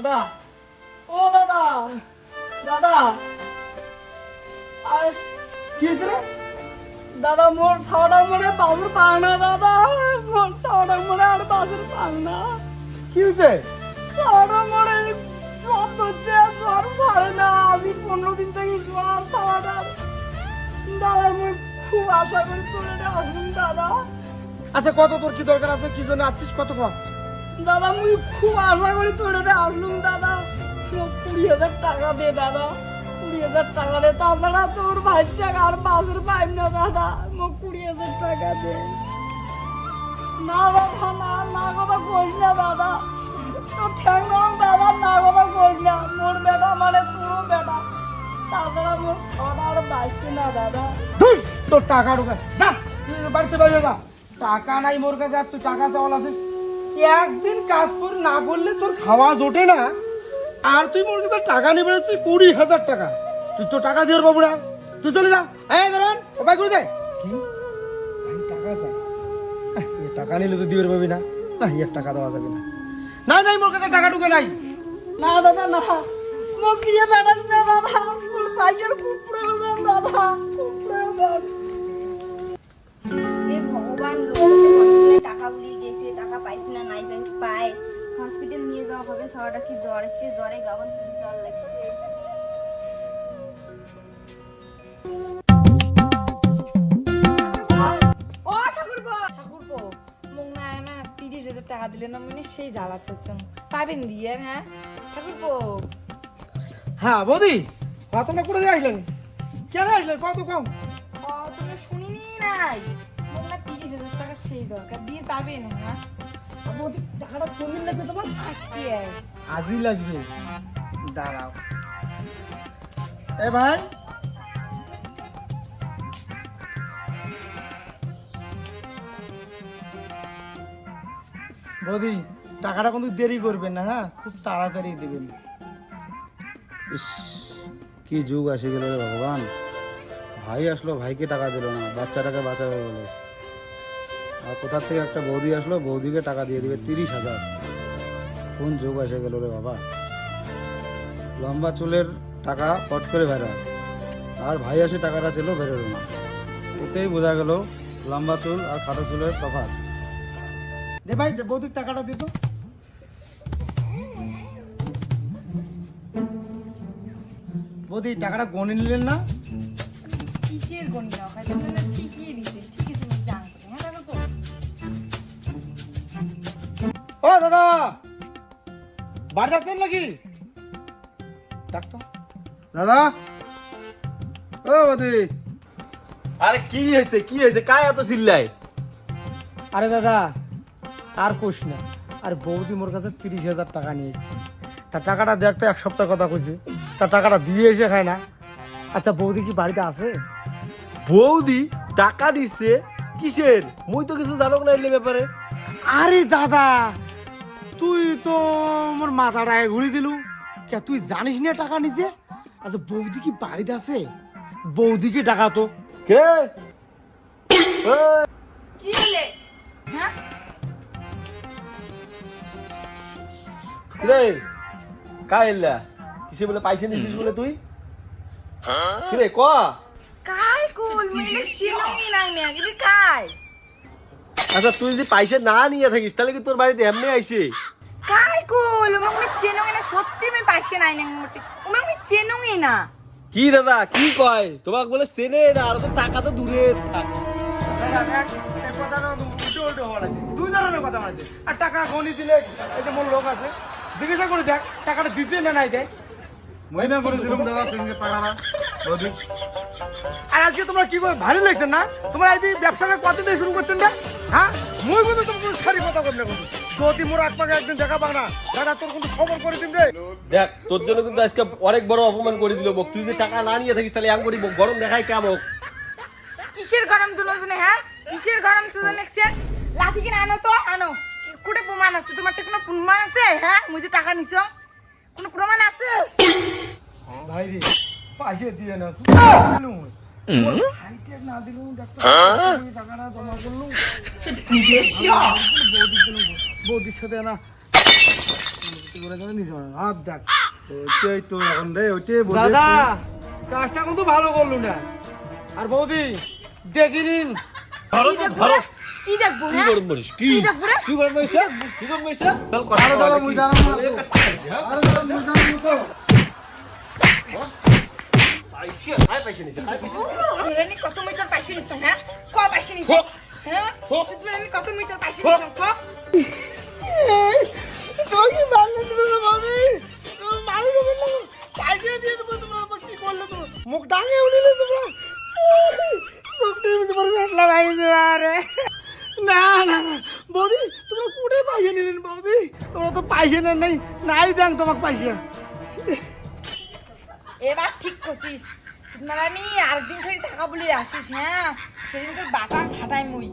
দাদা, ও দাদা, দাদা, আর কি হয়েছে রে? দাদা মোর ছাওয়াটা মনে বাসুর পাং না দাদা, মোর ছাওয়াটা মনে আর বাসুর পাং না। কি হয়েছে? ছাওয়াটা মনে জ্বর ধরছে, জ্বর ছাড়ে না, আমি 15 দিন থেকে জ্বর ছাওয়াটা। দাদা মুই খুব আশা করি তোর এটা আসুন দাদা। আচ্ছা কত তোর কি দরকার আছে, কি জন্য আসছিস, কত কম? দাদা মুই খুব আশা করি তোর এটা আসুন দাদা। 20,000 টাকা দে দাদা, 20,000 টাকা দে, তাছাড়া তোর 22 টাকা আর বাসের পাইব না দাদা, মোক 20,000 টাকা দে। না দাদা, না না কথা কইস না দাদা, তোর ঠ্যাং গরম দাদা, না কথা কইস না, মোর বেটা মানে তোরও বেটা, তাছাড়া মোর ছাড়া আর বাঁচবে না দাদা। ধুস, তোর টাকা ঢোকা যা, তুই বাড়িতে বাইরে যা। টাকা নাই মোর কাছে, আর তুই টাকা চাওয়াল আছিস। একদিন কাজ করে না করলে তোর খাওয়া জোটে না, আর তুই মোর কাছে টাকা নিয়ে বেড়েছিস 20,000 টাকা। তুই তো টাকা দিয়ে বাবু না, তুই চলে যা। এই ধরেন ও ভাই করে দে। কি ভাই টাকা চাই? এ টাকা নিলে তো দিয়ে পাবি না, না এক টাকা দেওয়া যাবে না। নাই নাই মোর কাছে টাকা ঢুকে নাই। না দাদা না, মোক দিয়ে বেড়াস না দাদা, মোর পাইকার খুব প্রয়োজন দাদা, খুব প্রয়োজন। এ ভগবান, লোক টাকা উড়িয়ে গেছে, টাকা পাইছি না, নাই পাই, হসপিটাল নিয়ে যাওয়া হবে। সবাটা কি জ্বর হচ্ছে, জ্বরে গাবন জ্বর লাগছে। ও ঠাকুরপো মুখ না না 30,000 টাকা দিলে না মনে সেই জ্বালা করছে পাবেন দিয়ে। হ্যাঁ ঠাকুরপো, হ্যাঁ বৌদি, তোমরা করে দিয়ে আসলেন, কেন আসলেন কত কম? ও তুমি শুনিনি নাই, মুখ না 30,000 টাকা সেই দরকার দিয়ে পাবেন। হ্যাঁ বৌদি টাকাটা কোনদিন লাগবে তোমার? আজকে আজই লাগবে, দাঁড়াও। এ ভাই, বৌদি টাকাটা কিন্তু দেরি করবেন না, হ্যাঁ খুব তাড়াতাড়ি দেবেন। ইস, কি যুগ আসে গেল রে ভগবান। ভাই আসলো, ভাইকে টাকা দিল না, বাচ্চাটাকে বাঁচাবে বলে। আর কোথার থেকে একটা বৌদি আসলো, বৌদিকে টাকা দিয়ে দিবে 30,000। কোন যুগ আসে গেল রে বাবা। লম্বা চুলের টাকা পট করে বেরোয়, আর ভাই আসে টাকাটা ছিল বেরোলো না। এতেই বোঝা গেল লম্বা চুল আর খাটো চুলের তফাৎ। দে ভাই, বৌদির টাকাটা দিত। বৌদি টাকাটা গনে নিলেন না? কিসের গণিত হয় তুমি না ঠিকই দিতে, ঠিক আছে তুমি জানতো। হ্যাঁ ঠাকুরপো, ও দাদা, বাড়ি যাচ্ছেন নাকি? ডাক্তার দাদা, ও বৌদি। আরে কি হয়েছে, কি হয়েছে, কায় এত চিল্লায়? আরে দাদা আর কোশ না, আর বৌদি মোর কাছে 30,000 টাকা নিয়েছে। তার টাকাটা দেখতে এক সপ্তাহ কথা কইছে, তার টাকাটা দিয়ে এসে খায় না। আচ্ছা বৌদি কি বাড়িতে আছে? বৌদি টাকা দিচ্ছে কিসের? মুই তো কিছু জানো না এই ব্যাপারে। আরে দাদা, তুই তো আমার মাথাটা ঘুরি দিলু। কে তুই জানিস না টাকা নিছে? আচ্ছা বৌদি কি বাড়িতে আছে? বৌদিকে টাকা তো কে? কি হলে? হ্যাঁ রে কাই এলা কিসে বলে পয়সা নিছিস বলে তুই? রে ক কাই কোল মিলে চিনুই নাই মে আগে কাই। আচ্ছা তুই যদি পয়সা না নিয়ে থাকিস তাহলে কি তোর বাড়িতে এমনি আইছে? কাই কোল আমি চিনুই না, সত্যি আমি পাইছে নাই না মোটে, আমি চিনুই না। কি দাদা কি কয়? তোমাকে বলে চেনে না, আর তো টাকা তো দূরে থাক। দুই ধরনের কথা আছে। আর টাকা গনি দিলে এই যে মোর লোক আছে, জিজ্ঞাসা করে দেখ টাকাটা দিতে না নাই দেয়। মহিনা করে দিলাম দাদা তুমি টাকাটা বৌদি। আর আজকে তোমরা কি করে ভালো লাগছে না? তোমরা এই ব্যবসাটা কত দিয়ে শুরু করছেন না? হ্যাঁ মুই কিন্তু তোমাকে সারি কথা বললে যদি মোর আকপাকে একদিন দেখা পাক না দাদা তোর কিন্তু খবর করে দিন রে। দেখ তোর জন্য কিন্তু আজকে অনেক বড় অপমান করে দিল বক। তুই যদি টাকা না নিয়ে থাকিস তাহলে এম করি বক, গরম দেখাই কেমন। কিসের গরম দুজনে হ্যাঁ? কিসের গরম দুজনে দেখছেন? লাঠি কিনে আনো তো আনো। কোটে প্রমাণ আছে? তোমার তো কোনো প্রমাণ আছে? হ্যাঁ মুই যে টাকা নিছো কোনো প্রমাণ আছে? ভাই রে পাইয়ে দিয়ে না তুই দিলুম হাইটেক না দিলুম ডাক্তার টাকাটা জমা করলুম বৌদির সাথে না হাত দেখ ওইটাই তো এখন রে, ওইটাই বলে দাদা কাজটা কিন্তু ভালো করলু না। আর বৌদি দেখি নিন কি দেখবো রে? কি দেখবো হ্যাঁ? গরম বলিস কি? কি দেখবো রে? কি গরম বলিস? কি গরম বলিস? চল কথা আরে দাদা মুই জানাম না তো। আরে দাদা মুই জানাম না তো। রেনি কত মিটার পাইছে নিছো হ্যাঁ? ক পাইছে নিছো? হ্যাঁ? চিতবেলানি কত মিটার পাইছে নিছো? ক? তুমি কি মারলে তুমি বৌদি? তুমি মারি দেবে না পাইয়ে দিয়ে দেবো তোমরা আবার কি করলে তুমি মুখ ডাঙে উঠলে তোমরা মুখটা তোমার কাটলা ভাই আরে না না না বৌদি তোমরা কুড়ে পাইয়ে নিলেন বৌদি তোমরা তো পাইয়ে নেন নাই দেন তোমাকে পাইয়ে এবার ঠিক করছিস চিতমারানি আরেকদিন খালি টাকা বলে আসিস হ্যাঁ? সেদিন তোর বাটাম ফাটাই মুই।